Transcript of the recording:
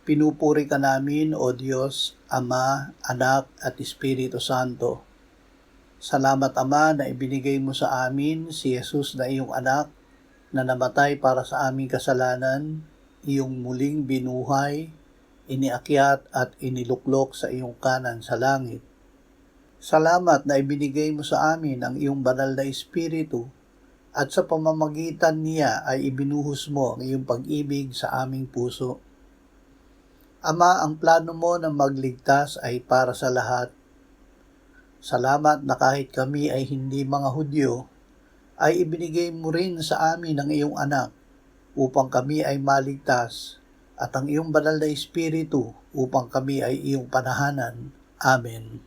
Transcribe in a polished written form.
Pinupuri ka namin, O Diyos, Ama, Anak, at Espiritu Santo. Salamat, Ama, na ibinigay mo sa amin si Jesus na iyong anak na namatay para sa aming kasalanan, iyong muling binuhay, iniakyat at iniluklok sa iyong kanan sa langit. Salamat na ibinigay mo sa amin ang iyong banal na Espiritu at sa pamamagitan niya ay ibinuhos mo ang iyong pag-ibig sa aming puso. Ama, ang plano mo na magligtas ay para sa lahat. Salamat na kahit kami ay hindi mga Hudyo, ay ibinigay mo rin sa amin ang iyong anak upang kami ay maligtas at ang iyong banal na Espiritu upang kami ay iyong panahanan. Amen.